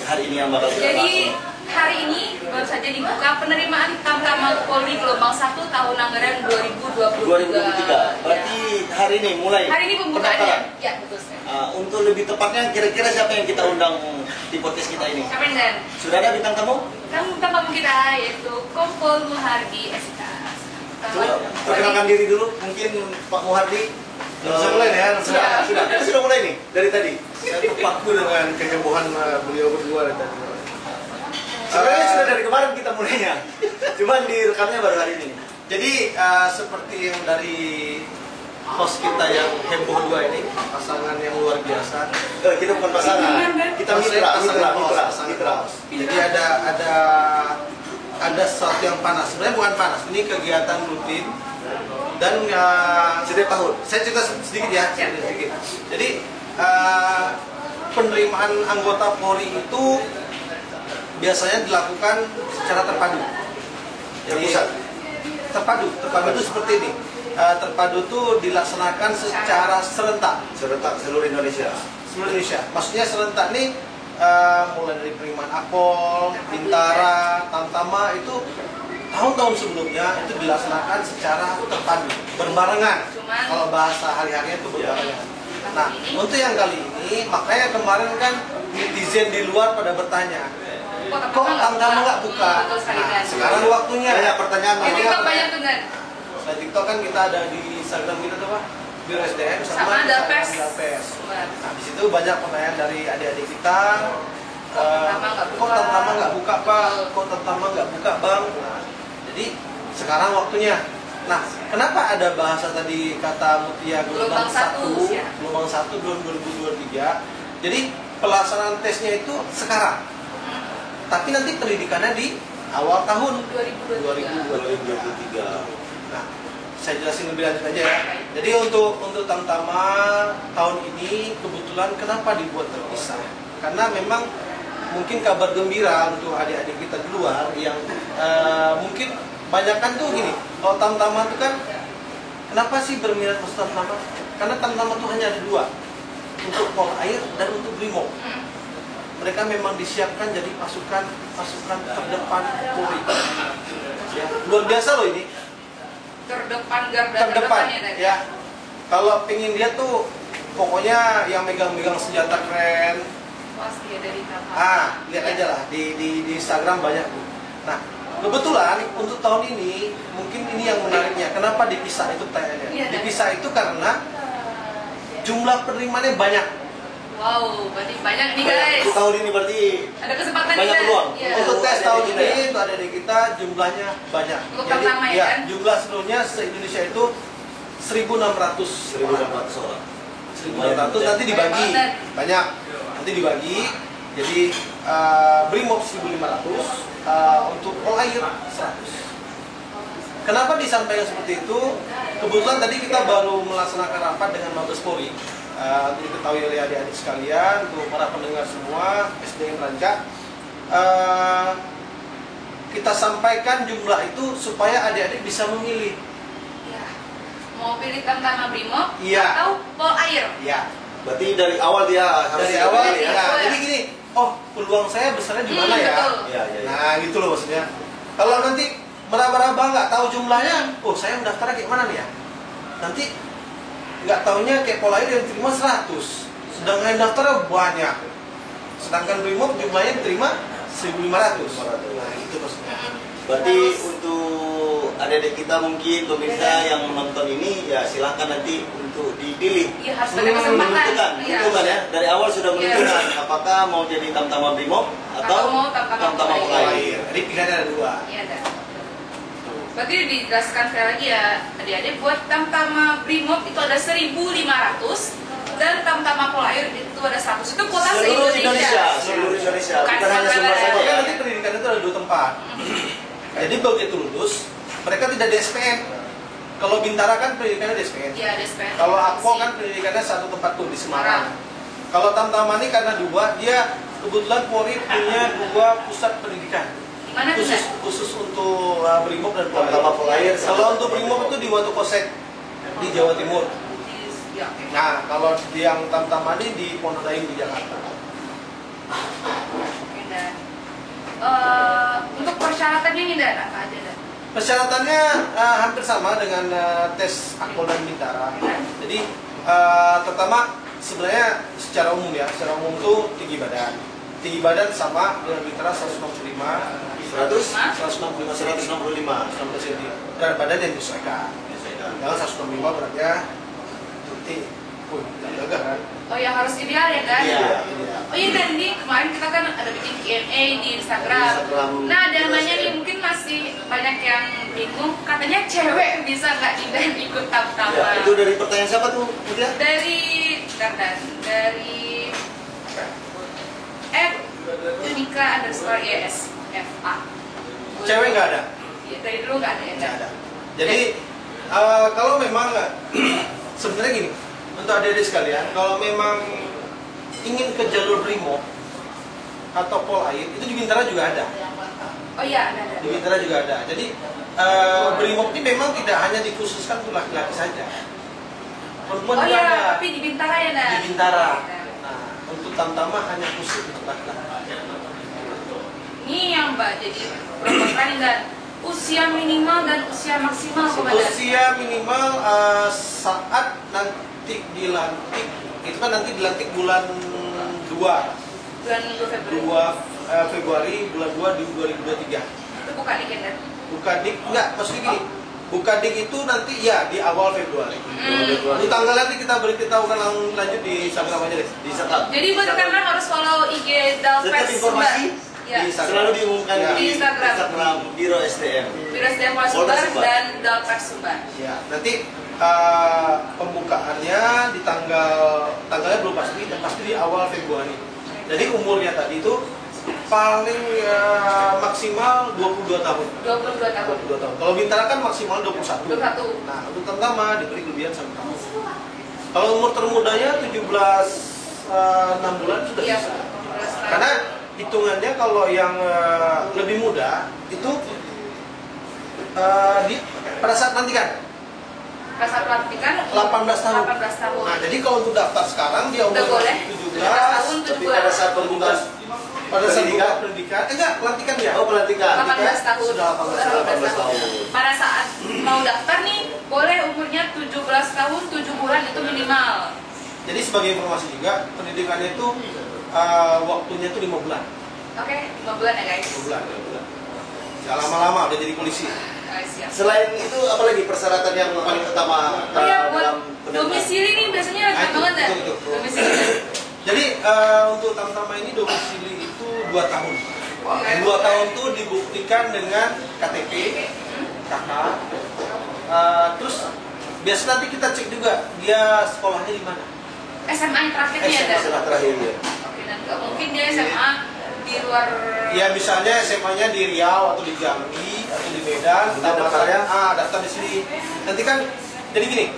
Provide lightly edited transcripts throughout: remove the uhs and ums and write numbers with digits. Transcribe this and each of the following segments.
hari ini yang bakal kita Jadi bahas? hari ini baru saja dibuka penerimaan Tamtama Polri Gelombang 1 tahun anggaran 2023. 2023. Berarti hari ini mulai Hari ini pembukaannya. pendaftaran. Ya, betul sekali. Untuk lebih tepatnya kira-kira siapa yang kita undang di podcast kita ini? Siapa yang dan? Sudah ada bintang tamu? Tamu kita yaitu Kompol Muhardi SK. Coba perkenalkan diri dulu, mungkin Pak Muhardi. Sudah mulai ya? Sudah mulai nih dari tadi. Saya terpaku dengan kehebohan beliau berdua dari tadi. Sebenarnya sudah dari kemarin kita mulainya, cuman direkamnya baru hari ini. Jadi seperti yang dari host kita yang heboh dua ini, pasangan yang luar biasa. Kita bukan pasangan, kita mitra. Jadi ada sesuatu yang panas. Sebenarnya bukan panas, ini kegiatan rutin dan Setiap tahun. saya cerita sedikit ya, sedikit. Jadi penerimaan anggota Polri itu biasanya dilakukan secara terpadu. Jadi terpadu itu seperti ini. Terpadu itu dilaksanakan secara serentak Seluruh Indonesia. Maksudnya serentak nih mulai dari penerimaan Akpol, Bintara, Tamtama itu tahun-tahun sebelumnya itu dilaksanakan secara terpadu, berbarengan. Kalau bahasa hari-harinya itu berbarengan. Nah, untuk yang kali ini makanya kemarin kan netizen di luar pada bertanya, kok Tamtama nggak buka? Nah, sekarang waktunya. Banyak pertanyaan. Di TikTok banyak tuh kan? Nah, TikTok kan kita ada di Instagram kita tuh Pak, Biro SDM Sama Dalpers. Nah, di situ banyak pertanyaan dari adik-adik kita. Kok Tamtama nggak buka Pak? Kok Tamtama nggak buka Bang? Nah, jadi sekarang waktunya. Nah, kenapa ada bahasa tadi kata Mutia gelombang 1 2023? Jadi pelaksanaan tesnya itu sekarang. Tapi nanti pendidikannya di awal tahun 2023. Nah, saya jelasin lebih lanjut aja ya. Jadi untuk Tamtama tahun ini kebetulan kenapa dibuat terpisah? Karena memang mungkin kabar gembira untuk adik-adik kita di luar yang mungkin banyakkan tuh gini. Kalau Tamtama itu kan kenapa sih berminat masuk Tamtama? Karena Tamtama itu hanya ada dua, untuk Polair dan untuk Brimob. Mereka memang disiapkan jadi pasukan terdepan Polri. Ya, luar biasa loh ini. Terdepan garda Terdepan terdepannya ya. Kalau pengen lihat tuh pokoknya yang megang-megang senjata keren. pasti ada di kapal. Lihat aja lah di Instagram banyak tuh. Nah, kebetulan untuk tahun ini mungkin ini yang menariknya. Kenapa dipisah itu pertanyaannya? Iya, Dipisah itu karena jumlah penerimaannya banyak. Wow, berarti banyak nih guys. Tahun ini berarti Ada kesempatan banyak nih, peluang. Iya. Untuk tes tahun Adik-adik ini kita ya? untuk adik-adik kita jumlahnya banyak. Untuk pertama ya kan? Jumlah seluruhnya se-Indonesia itu 1.600 1.600 orang. 1.600 nanti dibagi Banyak. banyak. Nanti dibagi jadi Brimob 1.500, untuk Polair 100. Kenapa disampaikan seperti itu? Kebetulan tadi kita baru melaksanakan rapat dengan Mabes Polri. Untuk diketahui oleh adik-adik sekalian, untuk para pendengar semua, SDM Rancak, kita sampaikan jumlah itu supaya adik-adik bisa memilih. Ya. Mau pilih Tamtama Brimob Iya. atau Polair? Ya, Berarti dari awal dia harus dari awal pilih ya. Jadi gini, oh peluang saya besarnya di mana ya? Betul. Iya. Nah gitu loh maksudnya. Kalau nanti meraba-raba nggak tahu jumlahnya, oh saya mendaftarnya kayak mana nih ya? Nanti nggak taunya kayak Polair yang diterima 100, sedangkan yang daftarnya banyak. Sedangkan Brimob jumlahnya diterima 1.500. Nah itu maksudnya. Berarti untuk adik-adik kita mungkin pemirsa yang menonton ini ya silahkan nanti untuk dipilih. Iya, harus ada kesempatan. Menentukan ya. Dari awal sudah menentukan apakah mau jadi Tamtama Brimob atau mau Tamtama Polair. Jadi pilihannya ada dua. Iya ada. Berarti dijelaskan sekali lagi ya adik-adik, buat Tamtama Brimob itu ada 1.500 dan Tamtama Polair itu ada 100. Itu kuota Seluruh se-Indonesia. Seluruh Indonesia. Bukan Bukan hanya Sumbar Sumatera. saja Makanya ya. nanti pendidikan itu ada dua tempat. Jadi begitu lulus, mereka tidak di SPM. Kalau Bintara kan pendidikannya di SPM. Iya, ada SPM. Kalau Akpo kan pendidikannya satu tempat tuh di Semarang. Kalau Tamtama ini karena dua, dia kebetulan Polri punya dua pusat pendidikan. Mana tuh? Khusus untuk Brimob dan Tamtama Polair. Kalau untuk Brimob itu di Watu Kosek di Jawa Timur. Ya, oke. Nah, kalau yang Tamtama ini di Pondok Daim di Jakarta. Oke, Untuk persyaratannya ini dan apa aja dan? Persyaratannya hampir sama dengan tes Akpol dan Bintara. Jadi pertama sebenarnya secara umum ya, secara umum tuh tinggi badan. Tinggi badan sama dengan Bintara 165, 165 cm. Dan badan yang disesuaikan. Jangan 165 beratnya nanti, gagah kan? Oh ya harus ideal ya kan? Iya. Oh iya dan ini kemarin kita kan ada bikin Q&A di Instagram. Nah ada namanya nih mungkin masih banyak yang bingung. Katanya cewek bisa nggak dan ikut tam-taman? Ya, itu dari pertanyaan siapa tuh, Mutia? Dari Unika_ESFA. Cewek nggak ada? Iya dari dulu nggak ada ya? Nggak ada. Jadi kalau memang sebenarnya gini, untuk adik-adik sekalian, kalau memang ingin ke jalur Brimob atau Polair, itu di Bintara juga ada. Oh iya ada. Di Bintara juga ada. Jadi Brimob ini memang tidak hanya dikhususkan untuk laki-laki saja. Perempuan Oh juga iya, ada. tapi di Bintara ya Dan? Di Bintara. Nah, untuk Tamtama hanya khusus untuk laki-laki. Ini yang Mbak jadi proposkan dan usia minimal dan usia maksimal kepada Usia minimal saat nanti dilantik, itu kan nanti dilantik bulan 2 bulan Februari bulan 2 di 2023. itu bukan dik kan? Bukan dik, enggak, maksudnya gini. Bukan dik itu nanti ya di awal Februari. Untuk tanggal nanti kita beritahukan lanjut di Instagram aja deh. Di Instagram. Jadi buat karena harus follow IG Setiap Dalpes informasi ya. di Instagram. selalu diumumkan Ya. di Di Instagram. Biro SDM. Biro SDM Polda Polda Sumbar Sumbar. dan Dalpes Sumbar. Ya, nanti pembukaannya di tanggalnya belum pasti, dan pasti di awal Februari. Jadi umurnya tadi itu paling maksimal 22 tahun. 22 tahun. 22 tahun. Kalau Bintara kan maksimal 21. 21. Nah, untuk Tamtama diberi kelebihan 1 tahun. Kalau umur termudanya 6 bulan sudah Iya. bisa. Karena hitungannya kalau yang lebih muda itu pada saat nanti kan Rasa pelantikan 18 tahun. 18 tahun. Nah, jadi kalau untuk daftar sekarang dia Udah umur boleh? 17 tahun, Tapi pada saat pembukaan pada saat pendidikan enggak pelantikan ya. Oh, pelantikan. 18 tahun. Sudah 18 tahun. Pada saat mau daftar nih, boleh umurnya 17 tahun, 7 bulan itu minimal. Jadi sebagai informasi juga, pendidikannya itu waktunya itu 5 bulan. Oke, 5 bulan ya guys. 5 bulan. Jangan lama-lama udah jadi polisi. Siap. Selain itu apalagi persyaratan yang paling utama Oh ya, buat dalam pendaftaran? domisili nih biasanya Nah, rata banget ya. itu. Domisili. Jadi untuk Tamtama ini domisili itu 2 tahun. 2 tahun tuh dibuktikan dengan KTP, KK. Terus biasa nanti kita cek juga dia sekolahnya di mana. SMA yang terakhirnya ada. Setelah terakhir ya. Oke, dan nggak mungkin dia SMA di luar. Ya misalnya SMA-nya di Riau atau di Jambi atau di Medan, daftarnya daftar di sini. Nanti kan jadi gini.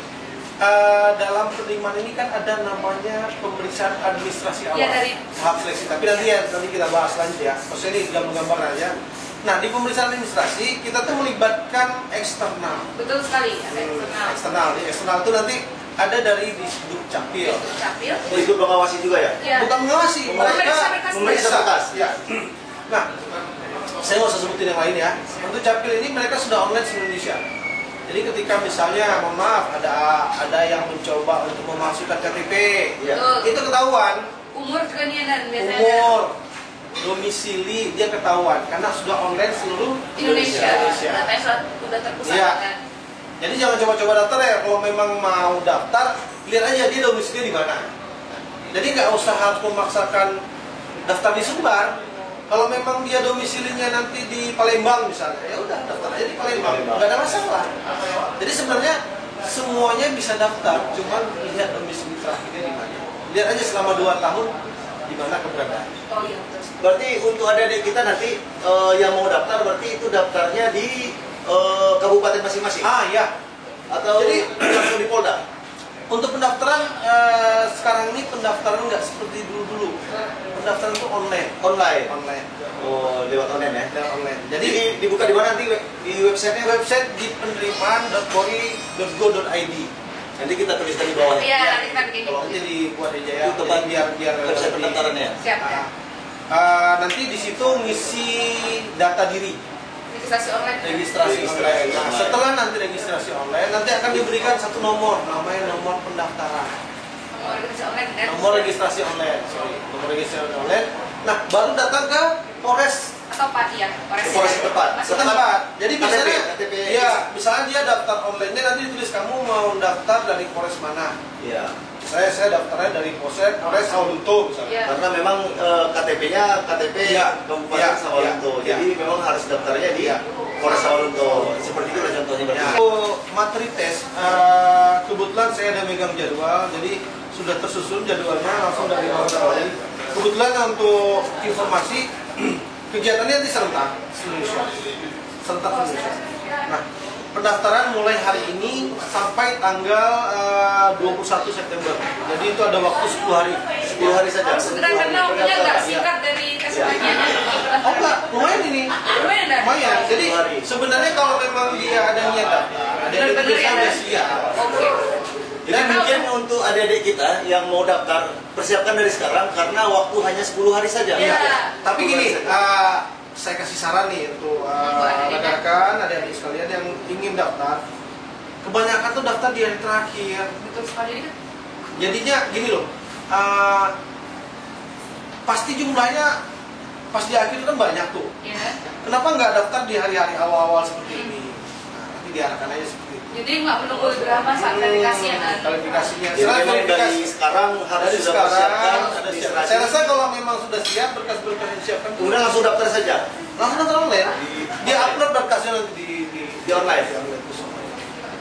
Dalam penerimaan ini kan ada namanya pemeriksaan administrasi awal, Ya, dari- tahap seleksi. Tapi nanti kita bahas lanjut ya. Maksudnya ini gambar-gambar aja. Nah, di pemeriksaan administrasi kita tuh melibatkan eksternal. Betul sekali, ada eksternal. Eksternal, di eksternal itu nanti ada dari Disduk Capil. Capil. Oh, ikut mengawasi juga ya? Ya. Bukan mengawasi, Memeriksa mereka memeriksa berkas. Ya. Nah, saya nggak usah sebutin yang lain ya. Untuk Capil ini mereka sudah online di Indonesia. Jadi ketika misalnya, mohon maaf, ada yang mencoba untuk memasukkan KTP, Ya. Betul. itu ketahuan. Umur juga nih dan biasanya. Umur, domisili dia ketahuan karena sudah online seluruh Indonesia. Indonesia. Datanya sudah terpusat Iya. kan. Jadi jangan coba-coba daftar ya. Kalau memang mau daftar, lihat aja dia domisili di mana. Jadi nggak usah harus memaksakan daftar di Sumbar. Kalau memang dia domisilinya nanti di Palembang misalnya, ya udah daftar aja di Palembang, nggak ada masalah. Jadi sebenarnya semuanya bisa daftar, cuman lihat domisili terakhirnya di mana. Lihat aja selama 2 tahun di mana keberadaan. Oh iya betul. Berarti untuk adik-adik kita nanti yang mau daftar berarti itu daftarnya di kabupaten masing-masing Ya. atau Jadi- langsung di Polda? Untuk pendaftaran sekarang ini pendaftaran nggak seperti dulu-dulu. Pendaftaran itu online. Online. Oh, lewat online ya? Dan online. Jadi Jadi dibuka di mana nanti di websitenya? website di penerimaan.polri.go.id. Nanti kita tuliskan di bawah. Iya, nanti kita bikin Kalau itu. nanti dibuat aja ya. Itu tempat biar website lebih- pendaftarannya. Siap. Ah. nanti di situ ngisi data diri, Registrasi online. registrasi online. Nah, setelah nanti registrasi online, nanti akan diberikan satu nomor, namanya nomor pendaftaran. Nomor registrasi online. Dan Nomor registrasi online, nomor registrasi online. Nah, baru datang ke Polres atau Pak ya, Polres setempat. setempat. Jadi misalnya, KTP. ya, misalnya dia daftar online-nya nanti ditulis kamu mau daftar dari Polres mana. Iya. Saya daftarnya dari Polres Sawalunto misalnya. Iya. Karena memang KTP-nya KTP Iya. Kabupaten Iya. Sawalunto. Iya. Jadi memang harus daftarnya di Iya. Polres Sawalunto. Seperti itu lah contohnya berarti. Untuk materi tes, kebetulan saya ada megang jadwal, jadi sudah tersusun jadwalnya langsung dari awal. Kebetulan untuk informasi, kegiatannya di serentak Indonesia. Serentak Indonesia. Nah, pendaftaran mulai hari ini sampai tanggal 21 September. Jadi itu ada waktu 10 hari. 10 hari saja. Sebentar karena waktunya nggak singkat dari kesemuanya. Oh enggak, lumayan ini. Lumayan dah. Lumayan. Jadi 10 hari. sebenarnya kalau memang dia ada niat daftar, ada Benar-benar biasanya ya, udah Dan? siap. Oke. Jadi mungkin untuk adik-adik kita yang mau daftar, persiapkan dari sekarang karena waktu hanya 10 hari saja. Iya. Tapi 10 gini, hari saja. saya kasih saran nih untuk Untuk adik-adik. rekan-rekan, adik-adik sekalian yang ingin daftar. Kebanyakan tuh daftar di hari terakhir. Betul sekali ini kan. Jadinya gini loh, pasti jumlahnya pas di akhir kan banyak tuh. Ya. Kenapa nggak daftar di hari-hari awal-awal seperti ini? Nah, nanti diarahkan aja seperti itu. Jadi nggak menunggu drama saat verifikasi ya kan. Kualifikasinya. Jadi Setelah memang dari verifikasi sekarang harus dari sudah sekarang persiapkan ada siap. administrasi. Saya rasa kalau memang sudah siap berkas-berkas yang disiapkan, Kemudian langsung daftar saja. langsung daftar online. Di- Dia upload berkasnya nanti Di online.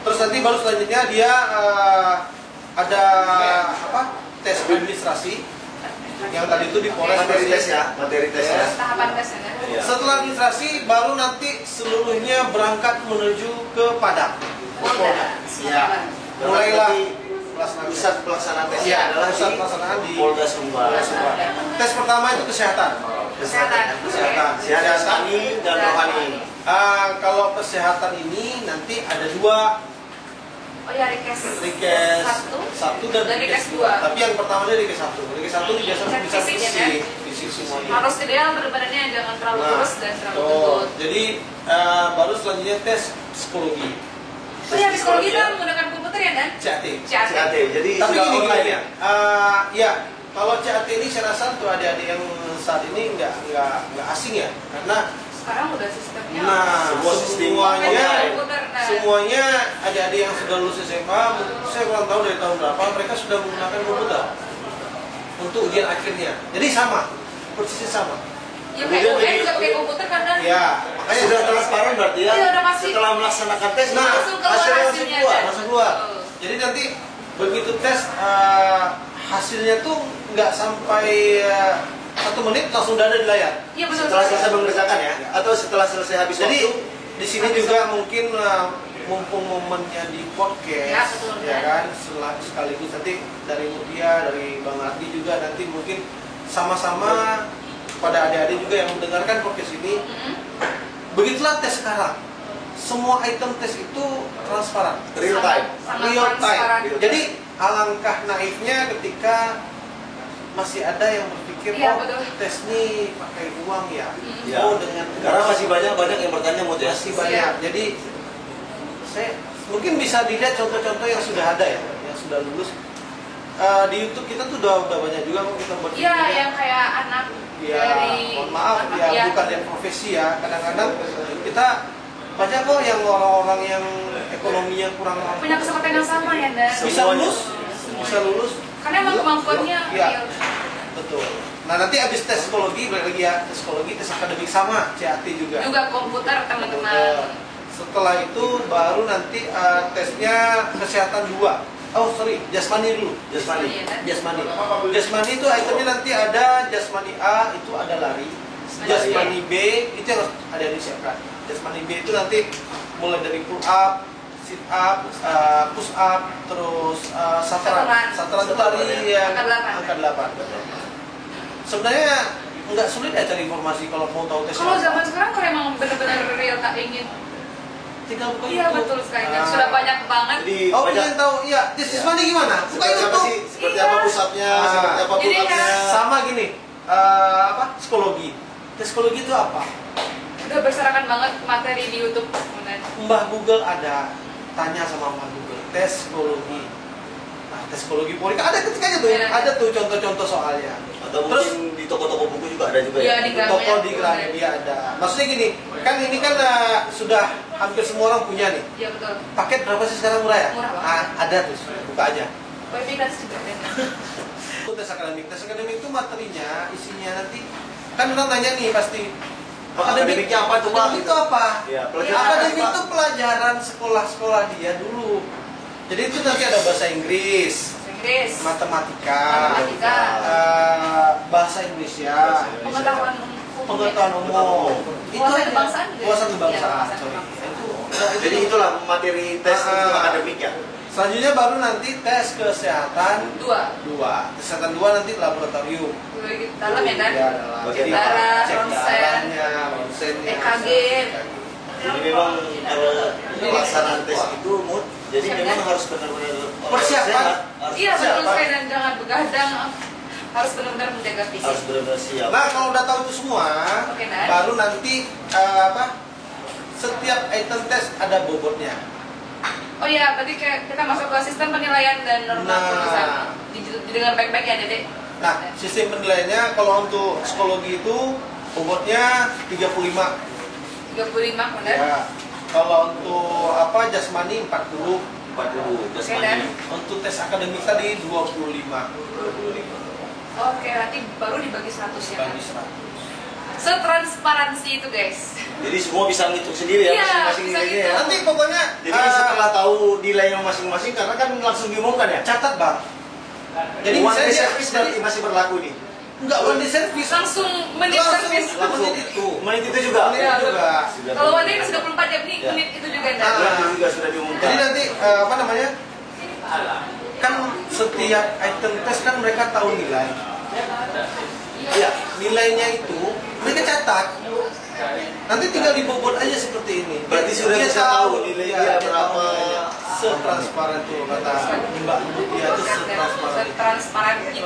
Terus nanti baru selanjutnya dia ada apa? Tes administrasi yang tadi itu di Polres Materi masih- tes ya, materi tes ya. Tahapan tesnya kan. Iya. Setelah administrasi baru nanti seluruhnya berangkat menuju ke Padang. Polda. Ya. Dan Mulailah nanti pelaksanaan pusat pelaksanaan tesnya Iya, adalah pusat di pelaksanaan di Polda Sumbar. Tes pertama itu kesehatan. Kesehatan. Kesehatan. Sehat jasmani dan rohani. Kalau kesehatan ini nanti ada dua, Oh ya, request request satu dan dan request dua. 2. Tapi yang pertama dia request 1. Request 1 biasanya Cek bisa fisik ya, fisik semuanya. Harus ideal badannya jangan terlalu Nah, kurus dan terlalu tuh. gendut. Jadi baru selanjutnya tes psikologi. Oh ya, psikologi kan menggunakan komputer ya Dan? CAT. CAT. CAT. Jadi Tapi sudah gini online ya. Ya, kalau CAT ini saya rasa untuk adik-adik yang saat ini nggak asing ya, karena Sekarang udah sistemnya. Semua sistem semuanya komputer. Nah, semuanya adik-adik yang sudah lulus SMA, saya kurang tahu dari tahun berapa, mereka sudah menggunakan komputer untuk ujian akhirnya. Jadi sama, persisnya sama. ya kayak UN juga pakai komputer kan Dan? Ya, makanya sudah transparan berarti ya. Iya, udah pasti. Setelah melaksanakan tes, Nah, langsung keluar hasilnya hasilnya, keluar. Dan. langsung keluar. Oh. Jadi nanti begitu tes hasilnya tuh nggak sampai 1 menit langsung udah ada di layar. Iya betul. Setelah selesai mengerjakan ya, atau setelah selesai habis Jadi waktu. di sini juga mungkin mumpung momennya di podcast, Ya, betul, ya kan? kan, sekaligus nanti dari Mutia, dari Bang Ardi juga nanti mungkin sama-sama pada adik-adik juga yang mendengarkan podcast ini. Begitulah tes sekarang. Semua item tes itu transparan, Real time. Sangat real transparan. time. Jadi alangkah naifnya ketika masih ada yang berpikir, Iya, oh betul. tes nih pakai uang ya, Ya. oh dengan Karena masih banyak yang bertanya mau tes. masih banyak. Jadi saya mungkin bisa dilihat contoh-contoh yang sudah ada ya, yang sudah lulus. Di YouTube kita tuh udah banyak juga kok kita buat Iya, videonya. yang kayak anak Ya, dari mohon maaf anak, ya, bukan dari profesi ya. Kadang-kadang kita banyak kok yang orang-orang yang ekonominya kurang punya kesempatan yang sama ya Dan? bisa lulus, bisa lulus. Karena emang kemampuannya Iya. real. Betul. Nah nanti habis tes psikologi, balik lagi ya, tes psikologi, tes akademik sama, CAT juga. Juga komputer Betul. teman-teman. Setelah itu baru nanti tesnya kesehatan 2. Oh sorry, jasmani dulu. Jasmani. Iya, kan? Jasmani. Jasmani itu itemnya nanti ada jasmani A itu ada lari. Jasmani B itu yang harus ada disiapkan. Jasmani B itu nanti mulai dari pull up, sit up, push up, terus sataran. Sataran itu tadi yang angka 8. Sebenarnya nggak sulit ya cari informasi kalau mau tahu tes. Kalau zaman sekarang kalau emang benar-benar real tak ingin. tinggal buka Iya YouTube. betul sekali. Dan sudah banyak banget. Jadi Oh, banyak ingin tahu? Iya, tes jasmani gimana? Buka seperti apa YouTube. sih? Seperti Iya. apa pusatnya, seperti apa Jadi pull-upnya. kayak- Sama gini, psikologi. Tes psikologi itu apa? Udah berserakan banget materi di YouTube. Bener. Mbah Google ada, tanya sama Mbah Google, tes psikologi. Nah, tes psikologi Polri ada ketikanya tuh, Iya. ada tuh contoh-contoh soalnya. Atau Terus mungkin di toko-toko buku juga ada juga Iya, ya. di toko Gramedia. di Gramedia ada. Maksudnya gini, kan ini kan sudah hampir semua orang punya nih. Iya betul. Paket berapa sih sekarang murah ya? Murah banget. Ada tuh, buka aja. Wifi gratis juga kan. Itu tes akademik. Tes akademik itu materinya, isinya nanti kan orang tanya nih pasti. Akademiknya apa tuh, Pak? Akademik itu apa? Ya, Pelajaran akademik itu pelajaran sekolah-sekolah dia dulu. Jadi itu nanti ada bahasa Inggris, Inggris. matematika, Matematika. bahasa Indonesia, Pengetahuan pengetahuan umum. Wawasan kebangsaan juga. Wawasan Iya, kebangsaan. wawasan sorry. kebangsaan. Jadi itulah materi tes untuk akademik ya. Selanjutnya baru nanti tes kesehatan 2. Kesehatan 2 nanti laboratorium. Dalam ya kan? Ya, dalam. Bagian Jadi darah, cek ronsen, darahnya, ronsennya, EKG. Jadi memang kalau pelaksanaan tes itu mood, jadi memang harus benar-benar Persiapan. sehat, harus Iya betul Siapa? sekali, dan jangan begadang. Harus benar-benar menjaga fisik. harus benar-benar siap. Nah, kalau udah tahu itu semua, Oke, Nan. baru nanti setiap item tes ada bobotnya. Oh iya, tadi kayak kita masuk ke sistem penilaian dan norma Nah. kelulusan. Didengar baik-baik ya, Dede. Nah, sistem penilaiannya kalau untuk psikologi itu bobotnya 35. 35 benar. Ya. Kalau untuk jasmani 40. 40 Oke, jasmani. Dan. Untuk tes akademik tadi 25. Oke, nanti baru dibagi 100 ya. Bagi 100. Setransparansi itu, guys. Jadi semua bisa ngitung sendiri ya Iya, masing-masing bisa nilainya ya. ngitung. Nanti pokoknya Jadi setelah tahu nilainya masing-masing karena kan langsung diumumkan ya. catat, Bang. Jadi One misalnya day dia- service berarti masih berlaku nih. enggak one day service. Langsung menit service. Langsung menit itu. Menit itu juga. Menit Iya, juga. Sudah Kalau one day diumumkan. masih 24 jam nih, Ya. menit itu juga Ah. enggak. Berarti juga sudah diumumkan. Jadi nanti kan setiap item tes kan mereka tahu nilai. Ya, nilainya itu mereka catat. Nanti tinggal dibobot aja seperti ini. Berarti sudah Dia bisa tahu nilai dia tahu berapa. nilainya. Setransparan itu kata Mbak Mutia itu setransparan. Setransparan itu.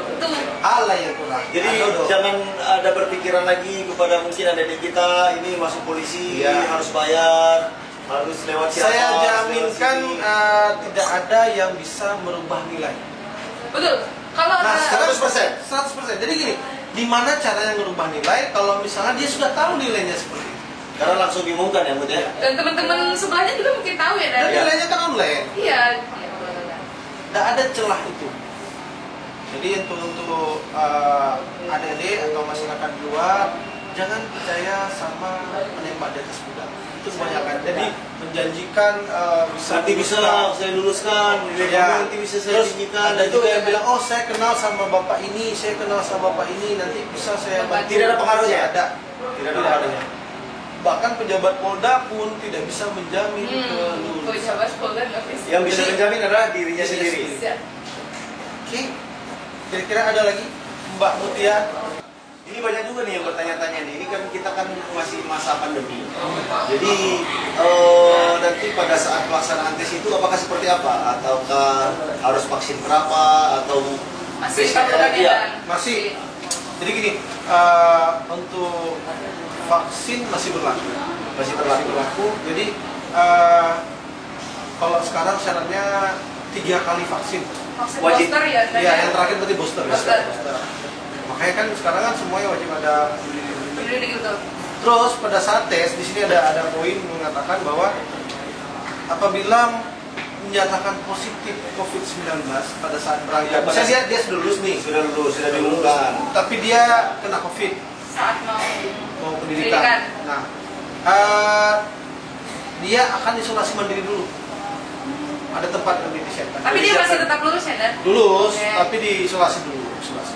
Allah yang kurang. Jadi Aduh, dong. jangan ada berpikiran lagi kepada mungkin adik kita ini masuk polisi Iya. harus bayar, harus lewat siapa. Saya harus jaminkan lewat sini. tidak ada yang bisa merubah nilai. Betul. Kalau Nah, ada 100%. 100%. Jadi gini, di mana caranya merubah nilai kalau misalnya dia sudah tahu nilainya seperti itu. Karena langsung diumumkan ya, Bud ya. dan teman-teman sebelahnya juga mungkin tahu ya, Dan dari nilainya kan online. iya. Tidak ada celah itu. Jadi untuk adik-adik atau masyarakat di luar, jangan percaya sama penembak di atas kuda. Itu kebanyakan. Jadi menjanjikan Nanti bisa saya luluskan, nilai Ya. kamu nanti bisa saya Terus tinggikan. ada Itu juga yang bilang, oh saya kenal sama bapak ini, saya kenal sama bapak ini, nanti bisa saya bantu. Tidak ada pengaruhnya? Ada. Tidak ada pengaruhnya. Bahkan pejabat Polda pun tidak bisa menjamin kelulusan. Pejabat Polda nggak bisa. Yang bisa menjamin adalah dirinya Dirinya sendiri. sendiri. Siap. Oke, kira-kira ada lagi Mbak Mutia? Ini banyak juga nih yang bertanya-tanya nih. Ini kan kita kan masih masa pandemi. Jadi nanti pada saat pelaksanaan tes itu apakah seperti apa? Ataukah harus vaksin berapa? Atau Masih basic pada lagi ya? Masih. Jadi gini, untuk vaksin masih berlaku. Masih Masih berlaku. berlaku. Jadi kalau sekarang syaratnya 3 kali vaksin. Vaksin Wajib. booster ya. Iya, yang terakhir berarti booster. ya? Booster. Makanya kan sekarang kan semuanya wajib ada peduli lindungi. Peduli gitu. Terus pada saat tes di sini ada poin mengatakan bahwa apabila menyatakan positif COVID-19 pada saat berangkat, Ya, pada misalnya dia sudah lulus nih, Sudah lulus, sudah diumumkan. tapi dia kena COVID, Saat mau Pendidikan. pendidikan. Nah, dia akan isolasi mandiri dulu. Ada tempat yang disiapkan. Tapi dia masih tetap lulus ya, Dan? lulus, Oke. tapi diisolasi dulu. Isolasi.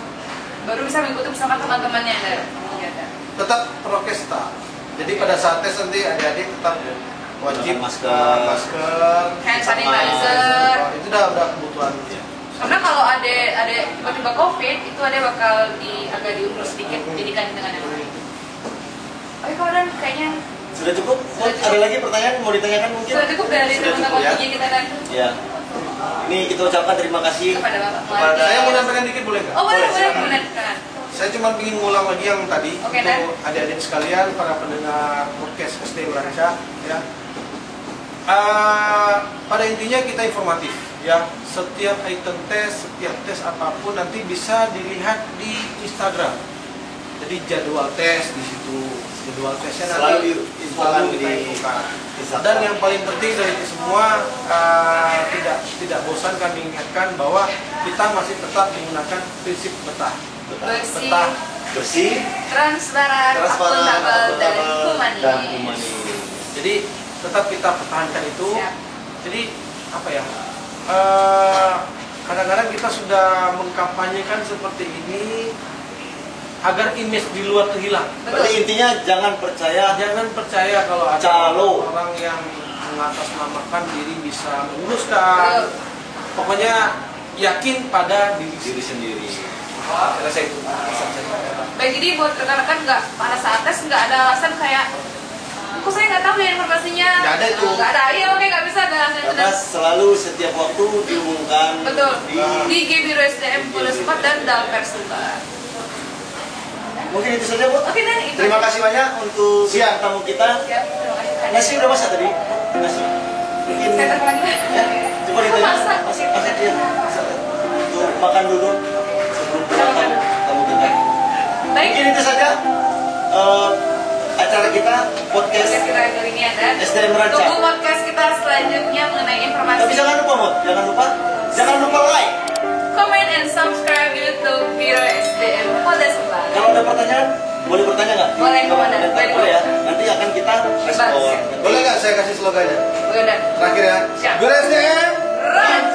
Baru bisa mengikuti bersama teman-temannya, Dan. Iya, Dan. Tetap prokes tak. Jadi pada saat tes nanti adik-adik tetap wajib Menggunakan masker. masker, Hand sanitizer. itu udah kebutuhan. Karena kalau ada tiba-tiba COVID, itu ada bakal agak diundur sedikit pendidikan dengan yang lain. Oke, kalau Dan kayaknya Sudah cukup? Sudah cukup. Ada lagi pertanyaan mau ditanyakan mungkin? sudah cukup dari Sudah teman-teman cukup, ya? DJ kita, Dan. Ya. Ini kita ucapkan terima kasih Kepada Bapak kepada Saya mau nambahkan dikit boleh nggak? Oh, boleh, Boleh, boleh, silakan. boleh. Saya cuma ingin ngulang lagi yang tadi Oke, untuk adik-adik sekalian, para pendengar podcast SDM Ranca, ya. Pada intinya kita informatif, ya. Setiap item tes, setiap tes apapun nanti bisa dilihat di Instagram. Jadi jadwal tes di situ, jadwal tesnya Selalu diinfokan kita di infokan. Instagram. Dan yang paling penting dari itu semua, tidak bosan kami ingatkan bahwa kita masih tetap menggunakan prinsip betah. Bersih, Bersih, transparan, akuntabel, dan humanis. dan humanis. Jadi tetap kita pertahankan itu. Siap. Jadi apa ya? Kadang-kadang kita sudah mengkampanyekan seperti ini agar image di luar itu hilang. Berarti intinya jangan percaya Jangan percaya kalau ada Calo. orang yang mengatasnamakan diri bisa meluruskan. Betul. Pokoknya yakin pada diri diri sendiri. sendiri. Saya rasa itu pesan saya. Baik, jadi buat rekan-rekan nggak pada saat tes nggak ada alasan kayak kok saya nggak tahu ya informasinya. Nggak ada itu. Nggak ada, iya oke nggak bisa ada alasan itu. Karena selalu setiap waktu diumumkan Betul. di Di Biro SDM Polda Sumbar dan Dalper Sumbar. mungkin itu saja, Bu. Oke, dan itu. Terima kasih banyak untuk Siap. tamu kita. Siap, terima kasih. Nasi udah masak tadi? Nasi. Mungkin Saya telepon lagi. ya, coba ditanya. Masak. Masak ya. Masak. Untuk makan dulu sebelum pulang tamu kita. Baik. Mungkin itu saja acara kita podcast. Podcast kita kali ini ada. SDM Ranca. Tunggu podcast kita selanjutnya mengenai informasi. Tapi jangan lupa, Mod. Jangan lupa like. Comment and subscribe YouTube Biro SDM Polda Sumbar. Kalau ada pertanyaan, boleh bertanya nggak? Boleh, Kalau Komandan. ada, Boleh. boleh ya. Nanti akan kita respon. Siap. Boleh nggak saya kasih slogannya? Udah. Terakhir ya. Siap. Biro SDM Ranca.